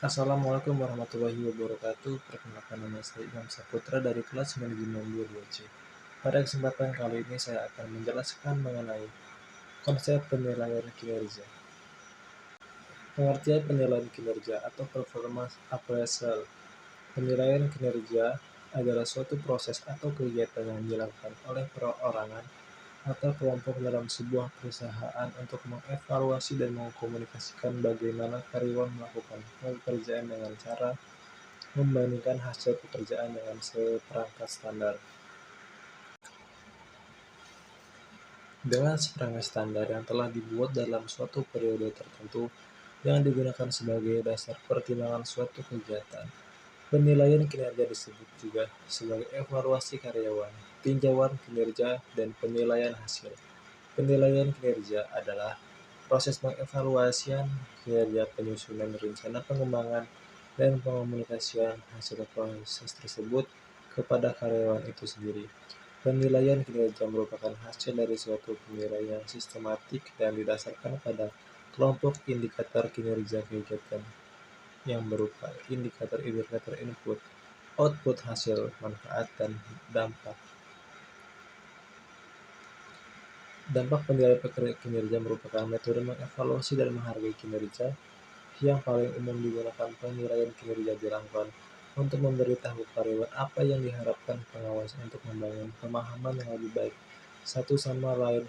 Assalamualaikum warahmatullahi wabarakatuh. Perkenalkan, nama saya Imam Saputra dari kelas Manajemen 22C. Pada kesempatan kali ini saya akan menjelaskan mengenai konsep penilaian kinerja. Pengertian penilaian kinerja atau performance appraisal. Penilaian kinerja adalah suatu proses atau kegiatan yang dilakukan oleh perorangan atau kelompok dalam sebuah perusahaan untuk mengevaluasi dan mengkomunikasikan bagaimana karyawan melakukan pekerjaan dengan cara membandingkan hasil pekerjaan dengan seperangkat standar. Dengan seperangkat standar yang telah dibuat dalam suatu periode tertentu yang digunakan sebagai dasar pertimbangan suatu kegiatan. Penilaian kinerja disebut juga sebagai evaluasi karyawan, tinjauan kinerja, dan penilaian hasil. Penilaian kinerja adalah proses pengevaluasian kinerja, penyusunan rencana pengembangan, dan pengomunikasian hasil proses tersebut kepada karyawan itu sendiri. Penilaian kinerja merupakan hasil dari suatu penilaian sistematik dan didasarkan pada kelompok indikator kinerja kegiatan yang berupa indikator-indikator input, output, hasil, manfaat, dan dampak. Dampak penilaian kinerja merupakan metode mengevaluasi dan menghargai kinerja yang paling umum digunakan. Penilaian kinerja dilakukan untuk memberitahu karyawan apa yang diharapkan pengawas untuk membangun pemahaman yang lebih baik satu sama lain.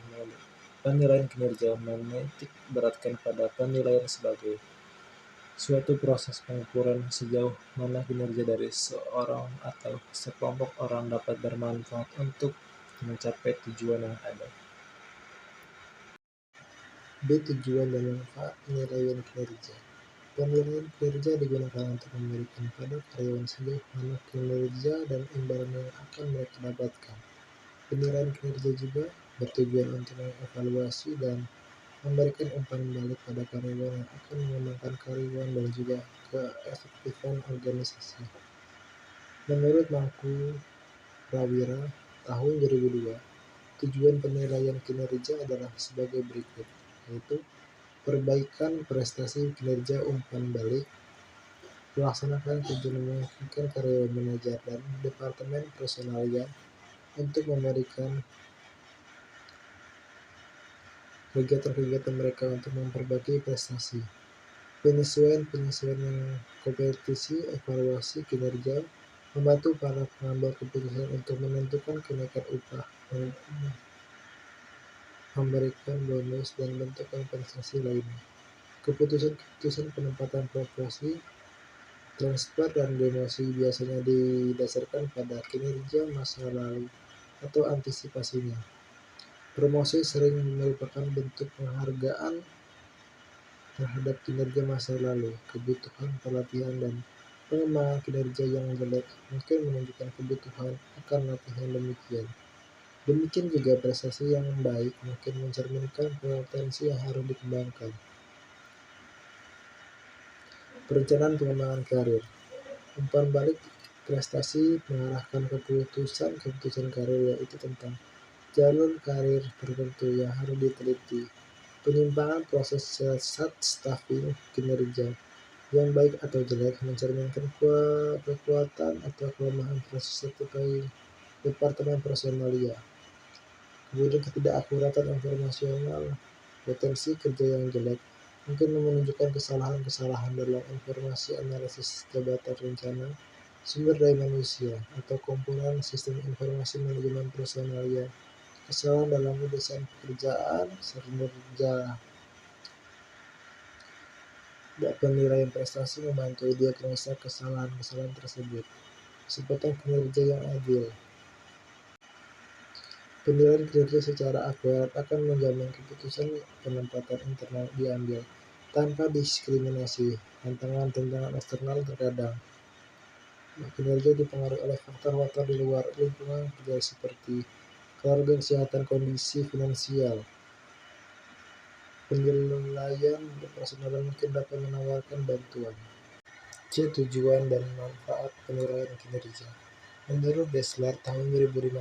Penilaian kinerja menitik beratkan pada penilaian sebagai suatu proses pengukuran sejauh mana kinerja dari seorang atau sekelompok orang dapat bermanfaat untuk mencapai tujuan yang ada. B. Tujuan dan manfaat penilaian kinerja. Penilaian kinerja digunakan untuk memberikan pada karyawan sejauh mana kinerja dan imbalan yang akan mereka dapatkan. Penilaian kinerja juga bertujuan untuk mengevaluasi dan memberikan umpan balik pada karyawan yang akan mengembangkan karyawan dan juga keefektifan organisasi. Menurut Mangku Prawira tahun 2002, tujuan penilaian kinerja adalah sebagai berikut, yaitu perbaikan prestasi kinerja, umpan balik, melaksanakan tujuan memungkinkan karyawan, manajer, dan departemen personalia untuk memberikan kegiatan-kegiatan mereka untuk memperbaiki prestasi. Penyesuaian yang kompetisi, evaluasi kinerja, membantu para pengambil keputusan untuk menentukan kenaikan upah, memberikan bonus, dan bentuk kompensasi lainnya. Keputusan-keputusan penempatan promosi, transfer, dan demosi biasanya didasarkan pada kinerja masa lalu atau antisipasinya. Promosi sering merupakan bentuk penghargaan terhadap kinerja masa lalu. Kebutuhan pelatihan dan pengembangan kinerja yang jelek mungkin menunjukkan kebutuhan akan latihan demikian. Demikian juga prestasi yang baik mungkin mencerminkan potensi yang harus dikembangkan. Perencanaan pengembangan karir. Umpan balik prestasi mengarahkan keputusan karir, yaitu tentang jalur karir tertentu yang harus diteliti. Penyimpangan proses staffing kinerja yang baik atau jelek mencerminkan kekuatan atau kelemahan proses sebagai departemen personalia. Kemudian ketidakakuratan informasional, potensi kerja yang jelek mungkin menunjukkan kesalahan-kesalahan dalam informasi analisis jabatan rencana, sumber daya manusia, atau komponen sistem informasi manajemen personalia, kesalahan dalam desain pekerjaan, kinerja. Penilaian prestasi membantu diagnosa kesalahan-kesalahan tersebut. Kesempatan kinerja yang adil. Penilaian kinerja secara akurat akan menjamin keputusan penempatan internal diambil tanpa diskriminasi. Tantangan eksternal terkadang kinerja dipengaruhi oleh faktor-faktor di luar lingkungan kerja seperti keluarga, kesehatan, kondisi finansial. Penilaian personal mungkin dapat menawarkan bantuan. C. Tujuan dan manfaat penilaian kinerja. Menurut Dessler tahun 2015,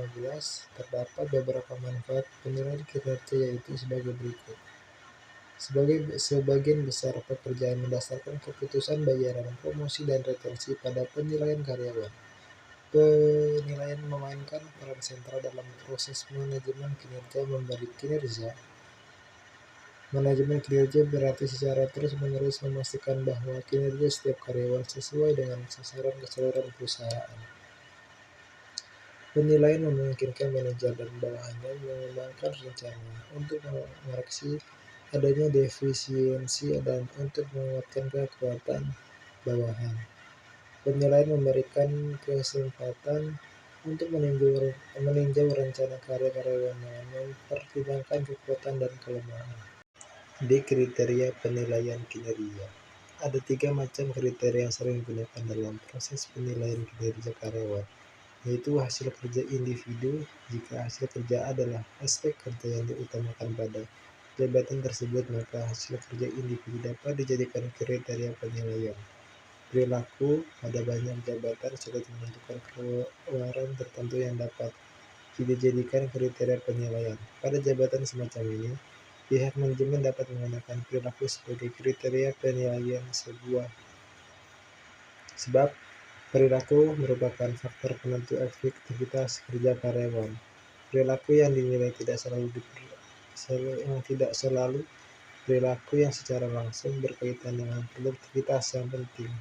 terdapat beberapa manfaat penilaian kinerja, yaitu sebagai berikut. Sebagian besar pekerjaan mendasarkan keputusan bayaran, promosi, dan retensi pada penilaian karyawan. Penilaian memainkan peran sentral dalam proses manajemen kinerja. Manajemen kinerja berarti secara terus-menerus memastikan bahwa kinerja setiap karyawan sesuai dengan sasaran keseluruhan perusahaan. Penilaian memungkinkan manajer dan bawahannya mengembangkan rencana untuk mengoreksi adanya defisiensi dan untuk menguatkan kekuatan bawahan. Penilaian memberikan kesempatan untuk meninjau rencana karya karyawan dengan mempertimbangkan kekuatan dan kelemahan. Di kriteria penilaian kinerja, ada 3 macam kriteria yang sering digunakan dalam proses penilaian kinerja karyawan, yaitu hasil kerja individu. Jika hasil kerja adalah aspek kerja yang diutamakan pada jabatan tersebut, maka hasil kerja individu dapat dijadikan kriteria penilaian. Perilaku pada banyak jabatan sulit menentukan keluaran tertentu yang dapat dijadikan kriteria penilaian. Pada jabatan semacam ini, pihak manajemen dapat menggunakan perilaku sebagai kriteria penilaian sebab perilaku merupakan faktor penentu efektivitas kerja karyawan. Perilaku yang dinilai tidak selalu perilaku yang secara langsung berkaitan dengan produktivitas yang penting.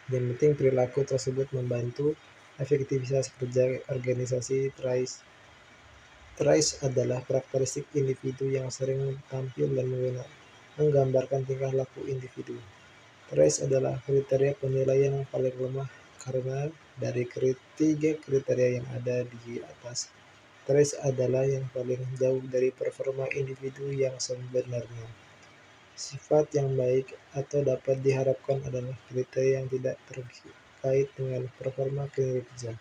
Yang penting perilaku tersebut membantu efektivitas kerja organisasi. Traits adalah karakteristik individu yang sering tampil dan menggambarkan tingkah laku individu. Traits adalah kriteria penilaian yang paling lemah karena dari 3 kriteria yang ada di atas, traits adalah yang paling jauh dari performa individu yang sebenarnya. Sifat yang baik atau dapat diharapkan adalah kriteria yang tidak terkait dengan performa kinerja.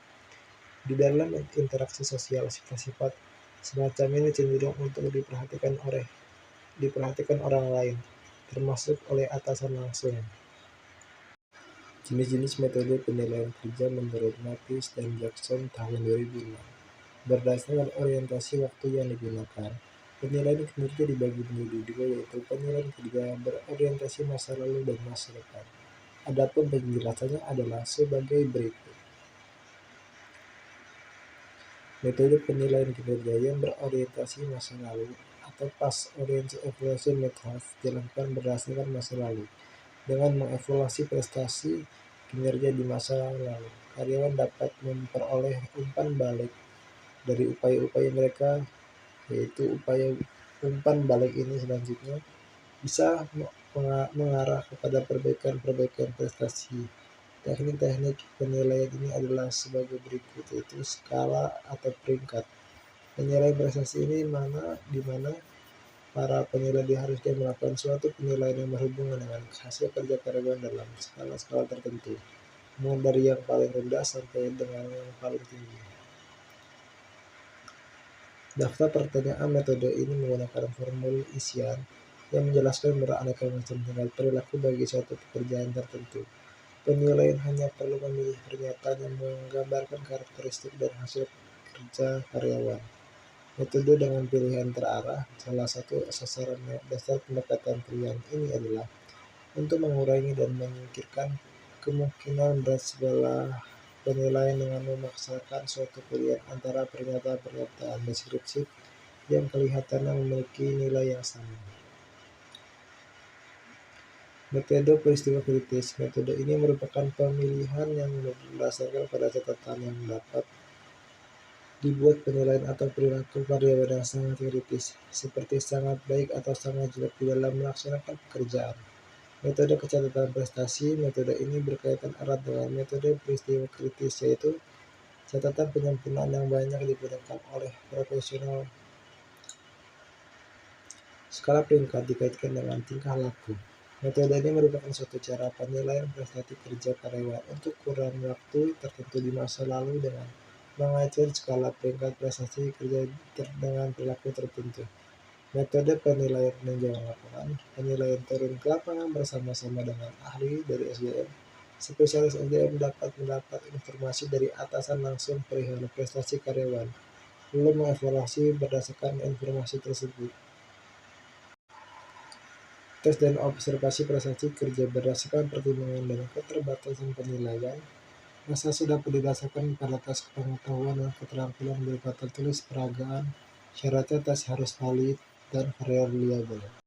Di dalam interaksi sosial, sifat-sifat semacam ini cenderung untuk diperhatikan orang lain, termasuk oleh atasan langsung. Jenis-jenis metode penilaian kerja menurut Mathis dan Jackson tahun 2006. Berdasarkan orientasi waktu yang digunakan, penilaian kinerja dibagi menjadi 2, yaitu penilaian kerja berorientasi masa lalu dan masa depan. Adapun penjelasannya adalah sebagai berikut. Metode penilaian kinerja yang berorientasi masa lalu atau past-oriented evaluation method dilakukan berdasarkan masa lalu. Dengan mengevaluasi prestasi kinerja di masa lalu, karyawan dapat memperoleh umpan balik dari upaya-upaya mereka, yaitu umpan balik ini selanjutnya bisa mengarah kepada perbaikan perbaikan prestasi. Teknik-teknik penilaian ini adalah sebagai berikut, yaitu skala atau peringkat. Penilaian prestasi ini di mana para penilai diharuskan melakukan suatu penilaian yang berhubungan dengan hasil kerja karyawan dalam skala-skala tertentu, mulai dari yang paling rendah sampai dengan yang paling tinggi. Daftar pertanyaan metode ini menggunakan formulir isian yang menjelaskan beraneka macam tingkat perilaku bagi suatu pekerjaan tertentu. Penilaian hanya perlu memilih pernyataan yang menggambarkan karakteristik dan hasil kerja karyawan. Metode dengan pilihan terarah. Salah satu sasaran dasar pendekatan pilihan ini adalah untuk mengurangi dan menyingkirkan kemungkinan berat sebelah penilaian dengan memaksakan suatu pilihan antara pernyataan-pernyataan deskriptif yang kelihatannya memiliki nilai yang sama. Metode peristiwa kritis. Metode ini merupakan pemilihan yang berdasarkan pada catatan yang dapat dibuat penilaian atau perilaku karyawan yang sangat kritis, seperti sangat baik atau sangat jelek di dalam melaksanakan pekerjaan. Metode catatan prestasi. Metode ini berkaitan erat dengan metode peristiwa kritis, yaitu catatan penyempurnaan yang banyak digunakan oleh profesional. Skala peringkat dikaitkan dengan tingkah laku. Metode ini merupakan suatu cara penilaian prestasi kerja karyawan untuk kurun waktu tertentu di masa lalu dengan mengatur skala peringkat prestasi kerja dengan perilaku tertentu. Metode penilaian peninjauan lapangan. Penilaian turun ke lapangan bersama-sama dengan ahli dari SDM. Spesialis SDM dapat mendapat informasi dari atasan langsung perihal prestasi karyawan. lalu mengevaluasi berdasarkan informasi tersebut. Tes dan observasi prestasi kerja berdasarkan pertimbangan dan keterbatasan penilaian. Prestasi dapat didasarkan pada tes pengetahuan dan keterampilan berupa tertulis peragaan. Syaratnya tes harus valid dan variabel.